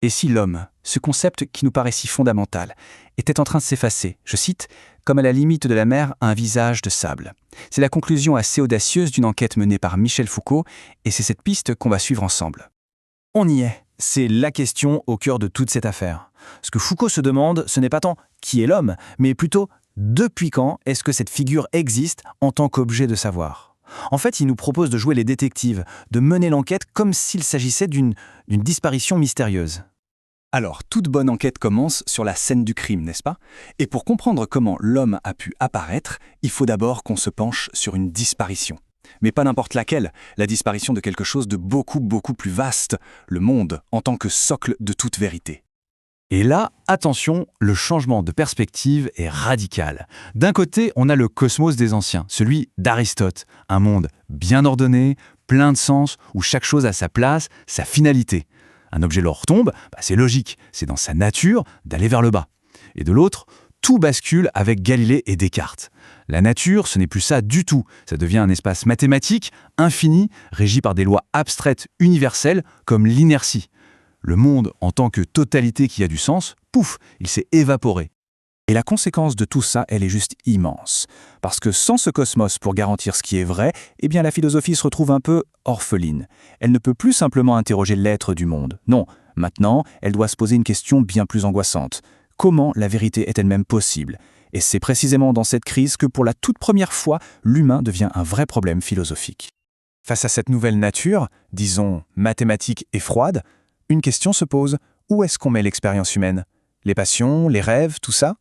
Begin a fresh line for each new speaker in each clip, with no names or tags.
Et si l'homme, ce concept qui nous paraît si fondamental, était en train de s'effacer, je cite, comme à la limite de la mer un visage de sable. C'est la conclusion assez audacieuse d'une enquête menée par Michel Foucault, et c'est cette piste qu'on va suivre ensemble.
On y est. C'est la question au cœur de toute cette affaire. Ce que Foucault se demande, ce n'est pas tant qui est l'homme, mais plutôt depuis quand est-ce que cette figure existe en tant qu'objet de savoir. En fait, il nous propose de jouer les détectives, de mener l'enquête comme s'il s'agissait d'une disparition mystérieuse.
Alors, toute bonne enquête commence sur la scène du crime, n'est-ce pas? Et pour comprendre comment l'homme a pu apparaître, il faut d'abord qu'on se penche sur une disparition. Mais pas n'importe laquelle, la disparition de quelque chose de beaucoup plus vaste, le monde en tant que socle de toute vérité.
Et là, attention, le changement de perspective est radical. D'un côté, on a le cosmos des anciens, celui d'Aristote, un monde bien ordonné, plein de sens, où chaque chose a sa place, sa finalité. Un objet leur tombe, c'est logique, c'est dans sa nature d'aller vers le bas. Et de l'autre, tout bascule avec Galilée et Descartes. La nature, ce n'est plus ça du tout. Ça devient un espace mathématique, infini, régi par des lois abstraites universelles comme l'inertie. Le monde, en tant que totalité qui a du sens, pouf, il s'est évaporé.
Et la conséquence de tout ça, elle est juste immense. Parce que sans ce cosmos pour garantir ce qui est vrai, eh bien la philosophie se retrouve un peu orpheline. Elle ne peut plus simplement interroger l'être du monde. Non, maintenant, elle doit se poser une question bien plus angoissante. Comment la vérité est elle-même possible? Et c'est précisément dans cette crise que pour la toute première fois, l'humain devient un vrai problème philosophique. Face à cette nouvelle nature, disons mathématique et froide, une question se pose, où est-ce qu'on met l'expérience humaine? Les passions, les rêves, tout ça?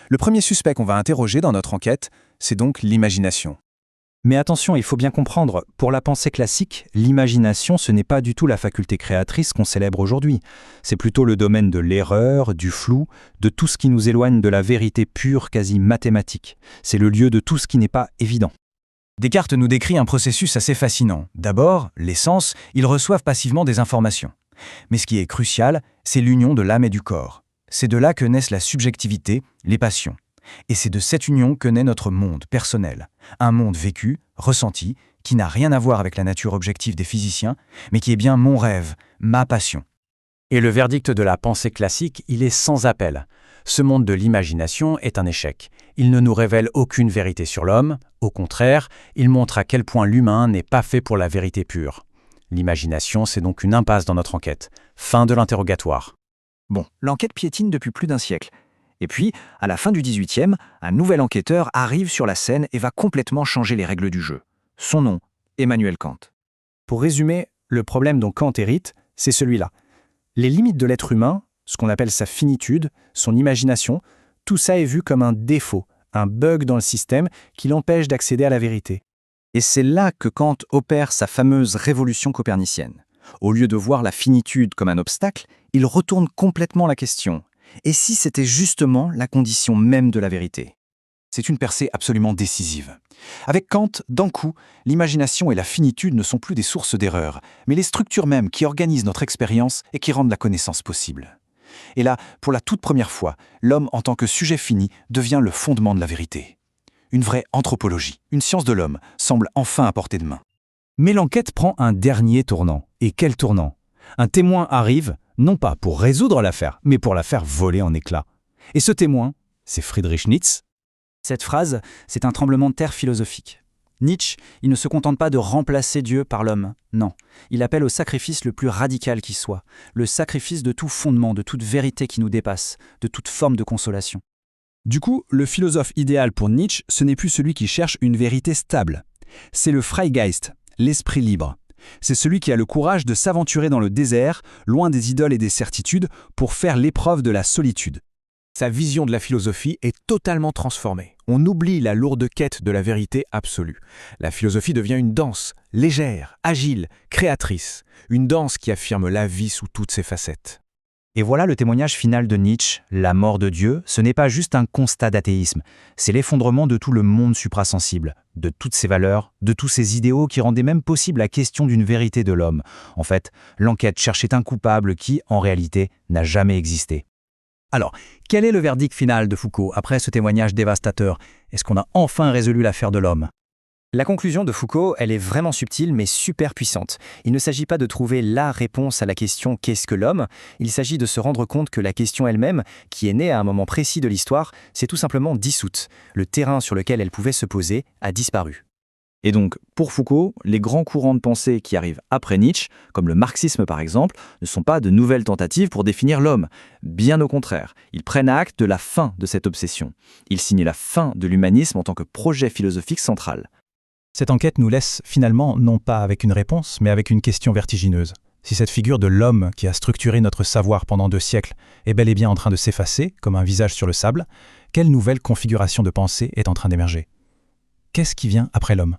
Le premier suspect qu'on va interroger dans notre enquête, c'est donc l'imagination.
Mais attention, il faut bien comprendre, pour la pensée classique, l'imagination, ce n'est pas du tout la faculté créatrice qu'on célèbre aujourd'hui. C'est plutôt le domaine de l'erreur, du flou, de tout ce qui nous éloigne de la vérité pure, quasi mathématique. C'est le lieu de tout ce qui n'est pas évident. Descartes nous décrit un processus assez fascinant. D'abord, les sens, ils reçoivent passivement des informations. Mais ce qui est crucial, c'est l'union de l'âme et du corps. C'est de là que naissent la subjectivité, les passions. Et c'est de cette union que naît notre monde personnel. Un monde vécu, ressenti, qui n'a rien à voir avec la nature objective des physiciens, mais qui est bien mon rêve, ma passion. Et le verdict de la pensée classique, il est sans appel. Ce monde de l'imagination est un échec. Il ne nous révèle aucune vérité sur l'homme. Au contraire, il montre à quel point l'humain n'est pas fait pour la vérité pure. L'imagination, c'est donc une impasse dans notre enquête. Fin de l'interrogatoire.
Bon, l'enquête piétine depuis plus d'un siècle. Et puis, à la fin du XVIIIe, un nouvel enquêteur arrive sur la scène et va complètement changer les règles du jeu. Son nom, Emmanuel Kant.
Pour résumer, le problème dont Kant hérite, c'est celui-là. Les limites de l'être humain, ce qu'on appelle sa finitude, son imagination, tout ça est vu comme un défaut, un bug dans le système qui l'empêche d'accéder à la vérité.
Et c'est là que Kant opère sa fameuse révolution copernicienne. Au lieu de voir la finitude comme un obstacle, il retourne complètement la question. Et si c'était justement la condition même de la vérité?
C'est une percée absolument décisive. Avec Kant, d'un coup, l'imagination et la finitude ne sont plus des sources d'erreur, mais les structures mêmes qui organisent notre expérience et qui rendent la connaissance possible. Et là, pour la toute première fois, l'homme en tant que sujet fini devient le fondement de la vérité. Une vraie anthropologie, une science de l'homme, semble enfin à portée de main.
Mais l'enquête prend un dernier tournant. Et quel tournant? Un témoin arrive, non pas pour résoudre l'affaire, mais pour la faire voler en éclats. Et ce témoin, c'est Friedrich Nietzsche.
Cette phrase, c'est un tremblement de terre philosophique. Nietzsche, il ne se contente pas de remplacer Dieu par l'homme, non. Il appelle au sacrifice le plus radical qui soit, le sacrifice de tout fondement, de toute vérité qui nous dépasse, de toute forme de consolation.
Du coup, le philosophe idéal pour Nietzsche, ce n'est plus celui qui cherche une vérité stable. C'est le Freigeist, l'esprit libre. C'est celui qui a le courage de s'aventurer dans le désert, loin des idoles et des certitudes, pour faire l'épreuve de la solitude.
Sa vision de la philosophie est totalement transformée. On oublie la lourde quête de la vérité absolue. La philosophie devient une danse, légère, agile, créatrice. Une danse qui affirme la vie sous toutes ses facettes.
Et voilà le témoignage final de Nietzsche. La mort de Dieu, ce n'est pas juste un constat d'athéisme, c'est l'effondrement de tout le monde suprasensible, de toutes ses valeurs, de tous ses idéaux qui rendaient même possible la question d'une vérité de l'homme. En fait, l'enquête cherchait un coupable qui, en réalité, n'a jamais existé. Alors, quel est le verdict final de Foucault après ce témoignage dévastateur? Est-ce qu'on a enfin résolu l'affaire de l'homme?
La conclusion de Foucault, elle est vraiment subtile mais super puissante. Il ne s'agit pas de trouver la réponse à la question « qu'est-ce que l'homme ?», il s'agit de se rendre compte que la question elle-même, qui est née à un moment précis de l'histoire, s'est tout simplement dissoute. Le terrain sur lequel elle pouvait se poser a disparu.
Et donc, pour Foucault, les grands courants de pensée qui arrivent après Nietzsche, comme le marxisme par exemple, ne sont pas de nouvelles tentatives pour définir l'homme. Bien au contraire, ils prennent acte de la fin de cette obsession. Ils signent la fin de l'humanisme en tant que projet philosophique central.
Cette enquête nous laisse finalement non pas avec une réponse, mais avec une question vertigineuse. Si cette figure de l'homme qui a structuré notre savoir pendant 2 siècles est bel et bien en train de s'effacer, comme un visage sur le sable, quelle nouvelle configuration de pensée est en train d'émerger ? Qu'est-ce qui vient après l'homme ?